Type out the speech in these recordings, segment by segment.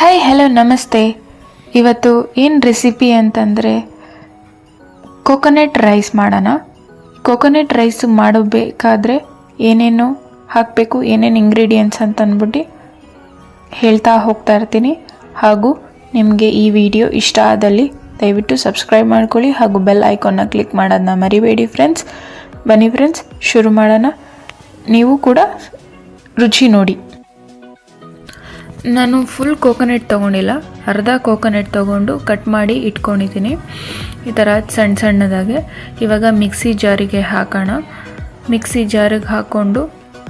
Hi hello ನಮಸ್ತೆ. ಇವತ್ತು ಏನು ರೆಸಿಪಿ ಅಂತಂದರೆ ಕೋಕೋನಟ್ ರೈಸ್ ಮಾಡೋಣ. ಕೋಕೋನಟ್ ರೈಸ್ ಮಾಡಬೇಕಾದ್ರೆ ಏನೇನು ಹಾಕಬೇಕು, ಏನೇನು ಇಂಗ್ರೀಡಿಯೆಂಟ್ಸ್ ಅಂತ ಅಂದ್ಬಿಟ್ಟು ಹೇಳ್ತಾ ಹೋಗ್ತಾ ಇರ್ತೀನಿ. ಹಾಗೂ ನಿಮಗೆ ಈ ವಿಡಿಯೋ ಇಷ್ಟ ಆದಲ್ಲಿ ದಯವಿಟ್ಟು ಸಬ್ಸ್ಕ್ರೈಬ್ ಮಾಡ್ಕೊಳ್ಳಿ ಹಾಗೂ ಬೆಲ್ ಐಕಾನ್ನ ಕ್ಲಿಕ್ ಮಾಡೋದನ್ನ ಮರಿಬೇಡಿ ಫ್ರೆಂಡ್ಸ್. ಬನ್ನಿ ಫ್ರೆಂಡ್ಸ್, ಶುರು ಮಾಡೋಣ. ನೀವು ಕೂಡ ರುಚಿ ನೋಡಿ. ನಾನು ಫುಲ್ ಕೋಕೋನಟ್ ತೊಗೊಂಡಿಲ್ಲ, ಅರ್ಧ ಕೋಕೋನಟ್ ತೊಗೊಂಡು ಕಟ್ ಮಾಡಿ ಇಟ್ಕೊಂಡಿದ್ದೀನಿ ಈ ಥರ ಸಣ್ಣ ಸಣ್ಣದಾಗೆ. ಇವಾಗ ಮಿಕ್ಸಿ ಜಾರಿಗೆ ಹಾಕೋಣ. ಮಿಕ್ಸಿ ಜಾರಿಗೆ ಹಾಕ್ಕೊಂಡು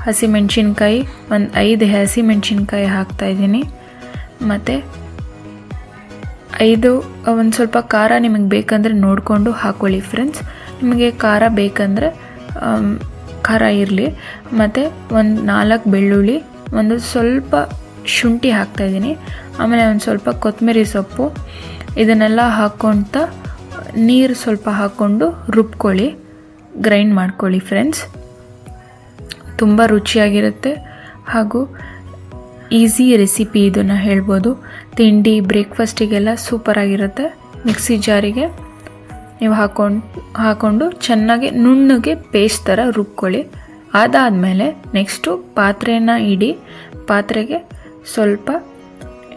ಹಸಿಮೆಣ್ಸಿನ್ಕಾಯಿ ಒಂದು 5 ಹಸಿಮೆಣ್ಸಿನ್ಕಾಯಿ ಹಾಕ್ತಾಯಿದ್ದೀನಿ. ಮತ್ತು ಒಂದು ಸ್ವಲ್ಪ ಖಾರ ನಿಮಗೆ ಬೇಕಂದರೆ ನೋಡಿಕೊಂಡು ಹಾಕ್ಕೊಳ್ಳಿ ಫ್ರೆಂಡ್ಸ್. ನಿಮಗೆ ಖಾರ ಬೇಕಂದರೆ ಖಾರ ಇರಲಿ. ಮತ್ತು ಒಂದು 4 ಬೆಳ್ಳುಳ್ಳಿ, ಒಂದು ಸ್ವಲ್ಪ ಶುಂಠಿ ಹಾಕ್ತಾಯಿದ್ದೀನಿ. ಆಮೇಲೆ ಒಂದು ಸ್ವಲ್ಪ ಕೊತ್ತಂಬರಿ ಸೊಪ್ಪು, ಇದನ್ನೆಲ್ಲ ಹಾಕ್ಕೊತ ನೀರು ಸ್ವಲ್ಪ ಹಾಕ್ಕೊಂಡು ರುಬ್ಕೊಳ್ಳಿ, ಗ್ರೈಂಡ್ ಮಾಡ್ಕೊಳ್ಳಿ ಫ್ರೆಂಡ್ಸ್. ತುಂಬ ರುಚಿಯಾಗಿರುತ್ತೆ ಹಾಗೂ ಈಸಿ ರೆಸಿಪಿ, ಇದನ್ನು ಹೇಳ್ಬೋದು. ತಿಂಡಿ ಬ್ರೇಕ್ಫಾಸ್ಟಿಗೆಲ್ಲ ಸೂಪರಾಗಿರುತ್ತೆ. ಮಿಕ್ಸಿ ಜಾರಿಗೆ ನೀವು ಹಾಕ್ಕೊಂಡು ಚೆನ್ನಾಗಿ ನುಣ್ಣಗೆ ಪೇಸ್ಟ್ ಥರ ರುಬ್ಕೊಳ್ಳಿ. ಅದಾದಮೇಲೆ ನೆಕ್ಸ್ಟು ಪಾತ್ರೆನ ಇಡಿ. ಪಾತ್ರೆಗೆ ಸ್ವಲ್ಪ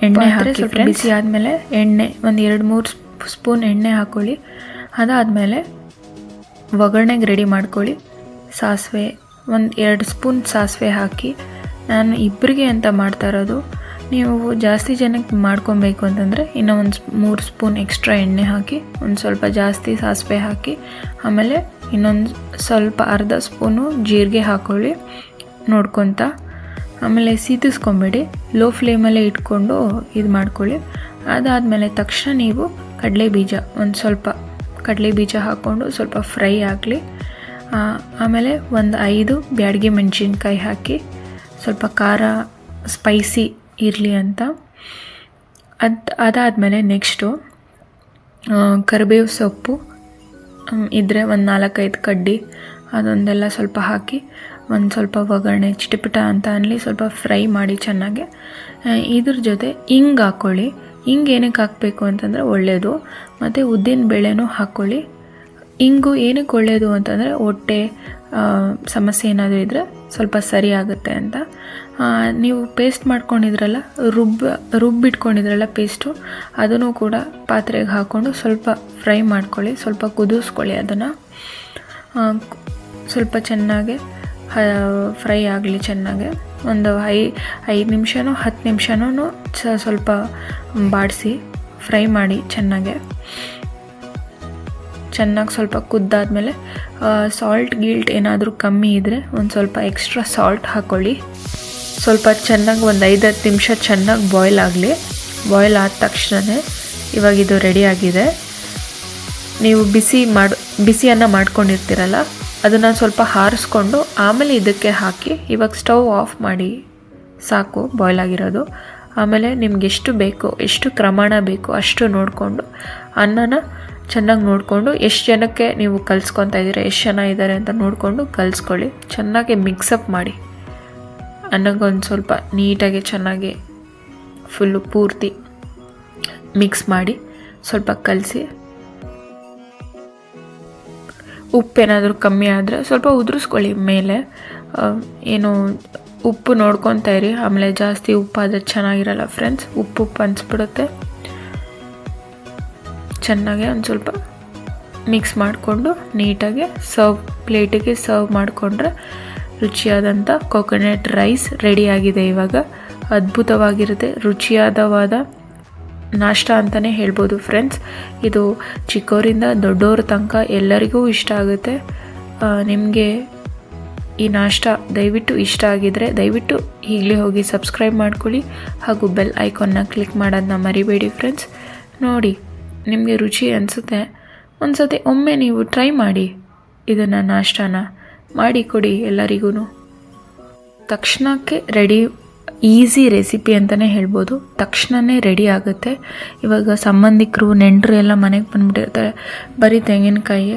ಎಣ್ಣೆ ಹಾಕಿ, ಸ್ವಲ್ಪ ಬಿಸಿ ಆದಮೇಲೆ ಎಣ್ಣೆ ಒಂದು 2-3 ಸ್ಪೂನ್ ಎಣ್ಣೆ ಹಾಕ್ಕೊಳ್ಳಿ. ಅದಾದಮೇಲೆ ಒಗ್ಗರಣೆಗೆ ರೆಡಿ ಮಾಡ್ಕೊಳ್ಳಿ. ಸಾಸಿವೆ ಒಂದು 2 ಸ್ಪೂನ್ ಸಾಸಿವೆ ಹಾಕಿ. ನಾನು ಇಬ್ಬರಿಗೆ ಅಂತ ಮಾಡ್ತಾ ಇರೋದು. ನೀವು ಜಾಸ್ತಿ ಜನಕ್ಕೆ ಮಾಡ್ಕೊಬೇಕು ಅಂತಂದರೆ ಇನ್ನೂ ಒಂದು 3 ಸ್ಪೂನ್ ಎಕ್ಸ್ಟ್ರಾ ಎಣ್ಣೆ ಹಾಕಿ, ಒಂದು ಸ್ವಲ್ಪ ಜಾಸ್ತಿ ಸಾಸಿವೆ ಹಾಕಿ, ಆಮೇಲೆ ಇನ್ನೊಂದು ಸ್ವಲ್ಪ ಅರ್ಧ ಸ್ಪೂನು ಜೀರಿಗೆ ಹಾಕ್ಕೊಳ್ಳಿ ನೋಡ್ಕೊತ. ಆಮೇಲೆ ಸೀದಿಸ್ಕೊಂಬೇಡಿ, ಲೋ ಫ್ಲೇಮಲ್ಲೇ ಇಟ್ಕೊಂಡು ಇದು ಮಾಡ್ಕೊಳ್ಳಿ. ಅದಾದಮೇಲೆ ತಕ್ಷಣ ನೀವು ಕಡಲೆಬೀಜ, ಒಂದು ಸ್ವಲ್ಪ ಕಡಲೆಬೀಜ ಹಾಕ್ಕೊಂಡು ಸ್ವಲ್ಪ ಫ್ರೈ ಆಗಲಿ. ಆಮೇಲೆ ಒಂದು 5 ಬ್ಯಾಡಗಿ ಮೆಣಸಿನ್ಕಾಯಿ ಹಾಕಿ, ಸ್ವಲ್ಪ ಖಾರ ಸ್ಪೈಸಿ ಇರಲಿ ಅಂತ. ಅದಾದಮೇಲೆ ನೆಕ್ಸ್ಟು ಕರಿಬೇವು ಸೊಪ್ಪು ಇದ್ದರೆ ಒಂದು 4-5 ಕಡ್ಡಿ, ಅದೊಂದೆಲ್ಲ ಸ್ವಲ್ಪ ಹಾಕಿ ಒಂದು ಸ್ವಲ್ಪ ಒಗ್ಗರಣೆ ಚಿಟಪಿಟ ಅಂತ ಅನ್ನಲಿ ಸ್ವಲ್ಪ ಫ್ರೈ ಮಾಡಿ ಚೆನ್ನಾಗೆ. ಇದ್ರ ಜೊತೆ ಹಿಂಗೆ ಹಾಕ್ಕೊಳ್ಳಿ. ಹಿಂಗೆ ಏನಕ್ಕೆ ಹಾಕಬೇಕು ಅಂತಂದರೆ ಒಳ್ಳೆಯದು. ಮತ್ತು ಉದ್ದಿನ ಬೇಳೆನೂ ಹಾಕ್ಕೊಳ್ಳಿ. ಹಿಂಗು ಏನಕ್ಕೆ ಒಳ್ಳೆಯದು ಅಂತಂದರೆ ಹೊಟ್ಟೆ ಸಮಸ್ಯೆ ಏನಾದರೂ ಇದ್ದರೆ ಸ್ವಲ್ಪ ಸರಿ ಆಗುತ್ತೆ ಅಂತ. ನೀವು ಪೇಸ್ಟ್ ಮಾಡ್ಕೊಂಡಿದ್ರಲ್ಲ, ರುಬ್ಬಿಟ್ಕೊಂಡಿದ್ರಲ್ಲ ಪೇಸ್ಟು, ಅದನ್ನು ಕೂಡ ಪಾತ್ರೆಗೆ ಹಾಕ್ಕೊಂಡು ಸ್ವಲ್ಪ ಫ್ರೈ ಮಾಡ್ಕೊಳ್ಳಿ, ಸ್ವಲ್ಪ ಕುದಿಸ್ಕೊಳ್ಳಿ. ಅದನ್ನು ಸ್ವಲ್ಪ ಚೆನ್ನಾಗೆ ಫ್ರೈ ಆಗಲಿ ಚೆನ್ನಾಗೆ. ಒಂದು 5 ನಿಮಿಷನೋ 10 ನಿಮಿಷನೂ ಸ್ವಲ್ಪ ಬಾಡಿಸಿ ಫ್ರೈ ಮಾಡಿ ಚೆನ್ನಾಗಿ ಸ್ವಲ್ಪ ಕುದ್ದಾದ್ಮೇಲೆ ಗಿಲ್ಟ್ ಏನಾದರೂ ಕಮ್ಮಿ ಇದ್ದರೆ ಒಂದು ಸ್ವಲ್ಪ ಎಕ್ಸ್ಟ್ರಾ ಸಾಲ್ಟ್ ಹಾಕ್ಕೊಳ್ಳಿ. ಸ್ವಲ್ಪ ಚೆನ್ನಾಗಿ ಒಂದು 5-10 ನಿಮಿಷ ಚೆನ್ನಾಗಿ ಬಾಯ್ಲ್ ಆಗಲಿ. ಬಾಯ್ಲ್ ಆದ ತಕ್ಷಣವೇ ಇವಾಗ ಇದು ರೆಡಿಯಾಗಿದೆ. ನೀವು ಬಿಸಿಯನ್ನು ಮಾಡ್ಕೊಂಡಿರ್ತೀರಲ್ಲ, ಅದನ್ನು ಸ್ವಲ್ಪ ಹಾರಿಸ್ಕೊಂಡು ಆಮೇಲೆ ಇದಕ್ಕೆ ಹಾಕಿ ಇವಾಗ ಸ್ಟವ್ ಆಫ್ ಮಾಡಿ ಸಾಕು, ಬಾಯ್ಲ್ ಆಗಿರೋದು. ಆಮೇಲೆ ನಿಮ್ಗೆ ಎಷ್ಟು ಬೇಕೋ, ಎಷ್ಟು ಪ್ರಮಾಣ ಬೇಕೋ ಅಷ್ಟು ನೋಡಿಕೊಂಡು ಅನ್ನನ ಚೆನ್ನಾಗಿ ನೋಡಿಕೊಂಡು, ಎಷ್ಟು ಜನಕ್ಕೆ ನೀವು ಕಲಿಸ್ಕೊತಾ ಇದ್ದೀರಾ, ಎಷ್ಟು ಜನ ಇದ್ದಾರೆ ಅಂತ ನೋಡಿಕೊಂಡು ಕಲಿಸ್ಕೊಳ್ಳಿ. ಚೆನ್ನಾಗಿ ಮಿಕ್ಸಪ್ ಮಾಡಿ, ಅನ್ನಗೊಂದು ಸ್ವಲ್ಪ ನೀಟಾಗಿ ಚೆನ್ನಾಗಿ ಫುಲ್ಲು ಪೂರ್ತಿ ಮಿಕ್ಸ್ ಮಾಡಿ ಸ್ವಲ್ಪ ಕಲಸಿ. ಉಪ್ಪೇನಾದರೂ ಕಮ್ಮಿ ಆದರೆ ಸ್ವಲ್ಪ ಉದುರಿಸ್ಕೊಳ್ಳಿ ಮೇಲೆ. ಏನು ಉಪ್ಪು ನೋಡ್ಕೊತಾ ಇರಿ, ಆಮೇಲೆ ಜಾಸ್ತಿ ಉಪ್ಪಾದರೆ ಚೆನ್ನಾಗಿರಲ್ಲ ಫ್ರೆಂಡ್ಸ್, ಉಪ್ಪು ಅನಿಸ್ಬಿಡುತ್ತೆ. ಚೆನ್ನಾಗಿ ಒಂದು ಸ್ವಲ್ಪ ಮಿಕ್ಸ್ ಮಾಡಿಕೊಂಡು ನೀಟಾಗಿ ಪ್ಲೇಟಿಗೆ ಸರ್ವ್ ಮಾಡಿಕೊಂಡ್ರೆ ರುಚಿಯಾದಂಥ ಕೋಕೋನಟ್ ರೈಸ್ ರೆಡಿಯಾಗಿದೆ. ಇವಾಗ ಅದ್ಭುತವಾಗಿರುತ್ತೆ, ರುಚಿಯಾದವಾದ ನಾಷ್ಟ ಅಂತಲೇ ಹೇಳ್ಬೋದು ಫ್ರೆಂಡ್ಸ್. ಇದು ಚಿಕ್ಕವರಿಂದ ದೊಡ್ಡವ್ರ ತನಕ ಎಲ್ಲರಿಗೂ ಇಷ್ಟ ಆಗುತ್ತೆ. ನಿಮಗೆ ಈ ನಾಷ್ಟ ದಯವಿಟ್ಟು ಇಷ್ಟ ಆಗಿದರೆ ದಯವಿಟ್ಟು ಈಗಲೇ ಹೋಗಿ ಸಬ್ಸ್ಕ್ರೈಬ್ ಮಾಡ್ಕೊಳ್ಳಿ ಹಾಗೂ ಬೆಲ್ ಐಕಾನ್ನ ಕ್ಲಿಕ್ ಮಾಡೋದನ್ನ ಮರಿಬೇಡಿ ಫ್ರೆಂಡ್ಸ್. ನೋಡಿ, ನಿಮಗೆ ರುಚಿ ಅನಿಸುತ್ತೆ, ಒಂದು ಸತಿ ಒಮ್ಮೆ ನೀವು ಟ್ರೈ ಮಾಡಿ, ಇದನ್ನು ನಾಷ್ಟನ ಮಾಡಿ ಕೊಡಿ ಎಲ್ಲರಿಗೂ. ತಕ್ಷಣಕ್ಕೆ ಈಸಿ ರೆಸಿಪಿ ಅಂತಲೇ ಹೇಳ್ಬೋದು. ತಕ್ಷಣವೇ ರೆಡಿ ಆಗುತ್ತೆ. ಇವಾಗ ಸಂಬಂಧಿಕರು ನೆಂಟರು ಎಲ್ಲ ಮನೆಗೆ ಬಂದುಬಿಟ್ಟಿರ್ತಾರೆ, ಬರೀ ತೆಂಗಿನಕಾಯಿ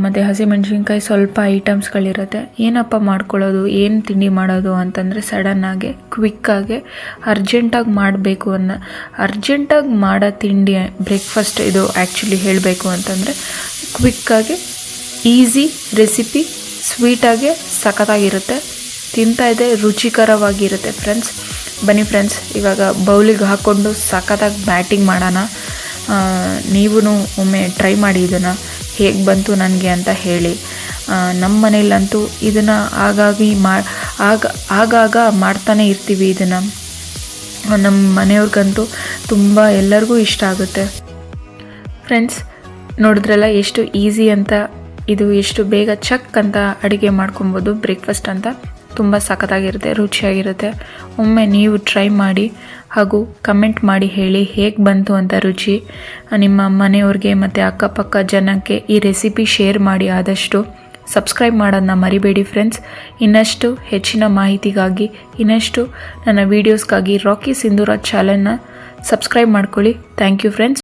ಮತ್ತು ಹಸಿಮೆಣ್ಸಿನ್ಕಾಯಿ ಸ್ವಲ್ಪ ಐಟಮ್ಸ್ಗಳಿರುತ್ತೆ. ಏನಪ್ಪ ಮಾಡ್ಕೊಳ್ಳೋದು, ಏನು ತಿಂಡಿ ಮಾಡೋದು ಅಂತಂದರೆ ಸಡನ್ನಾಗಿ ಕ್ವಿಕ್ಕಾಗಿ ಅರ್ಜೆಂಟಾಗಿ ಮಾಡಬೇಕು ಅರ್ಜೆಂಟಾಗಿ ಮಾಡೋ ತಿಂಡಿ ಬ್ರೇಕ್ಫಾಸ್ಟ್ ಇದು. ಆ್ಯಕ್ಚುಲಿ ಹೇಳಬೇಕು ಅಂತಂದರೆ ಕ್ವಿಕ್ಕಾಗಿ ಈಸಿ ರೆಸಿಪಿ, ಸ್ವೀಟಾಗೆ ಸಖತ್ತಾಗಿರುತ್ತೆ, ತಿಂತಾಯಿದ್ದೆ ರುಚಿಕರವಾಗಿರುತ್ತೆ ಫ್ರೆಂಡ್ಸ್. ಬನ್ನಿ ಫ್ರೆಂಡ್ಸ್, ಇವಾಗ ಬೌಲಿಗೆ ಹಾಕ್ಕೊಂಡು ಸಖತ್ತಾಗಿ ಬ್ಯಾಟಿಂಗ್ ಮಾಡೋಣ. ನೀವು ಒಮ್ಮೆ ಟ್ರೈ ಮಾಡಿ ಇದನ್ನು, ಹೇಗೆ ಬಂತು ನನಗೆ ಅಂತ ಹೇಳಿ. ನಮ್ಮ ಮನೇಲಂತೂ ಇದನ್ನು ಆಗಾಗ ಮಾಡ್ತಾನೆ ಇರ್ತೀವಿ. ಇದನ್ನು ನಮ್ಮ ಮನೆಯವ್ರಿಗಂತೂ ತುಂಬ ಎಲ್ಲರಿಗೂ ಇಷ್ಟ ಆಗುತ್ತೆ ಫ್ರೆಂಡ್ಸ್. ನೋಡಿದ್ರಲ್ಲ ಎಷ್ಟು ಈಸಿ ಅಂತ, ಇದು ಎಷ್ಟು ಬೇಗ ಚಕ್ ಅಂತ ಅಡುಗೆ ಮಾಡ್ಕೊಬೋದು ಬ್ರೇಕ್ಫಾಸ್ಟ್ ಅಂತ. ತುಂಬ ಸಖತ್ತಾಗಿರುತ್ತೆ, ರುಚಿಯಾಗಿರುತ್ತೆ. ಒಮ್ಮೆ ನೀವು ಟ್ರೈ ಮಾಡಿ ಹಾಗೂ ಕಮೆಂಟ್ ಮಾಡಿ ಹೇಳಿ ಹೇಗೆ ಬಂತು ಅಂತ ರುಚಿ. ನಿಮ್ಮ ಮನೆಯವ್ರಿಗೆ ಮತ್ತು ಅಕ್ಕಪಕ್ಕ ಜನಕ್ಕೆ ಈ ರೆಸಿಪಿ ಶೇರ್ ಮಾಡಿ. ಆದಷ್ಟು ಸಬ್ಸ್ಕ್ರೈಬ್ ಮಾಡೋದನ್ನ ಮರಿಬೇಡಿ ಫ್ರೆಂಡ್ಸ್. ಇನ್ನಷ್ಟು ಹೆಚ್ಚಿನ ಮಾಹಿತಿಗಾಗಿ, ಇನ್ನಷ್ಟು ನನ್ನ ವೀಡಿಯೋಸ್ಗಾಗಿ ರಾಕಿ ಸಿಂಧೂರ ಚಾನಲ್ನ ಸಬ್ಸ್ಕ್ರೈಬ್ ಮಾಡ್ಕೊಳ್ಳಿ. Thank you friends.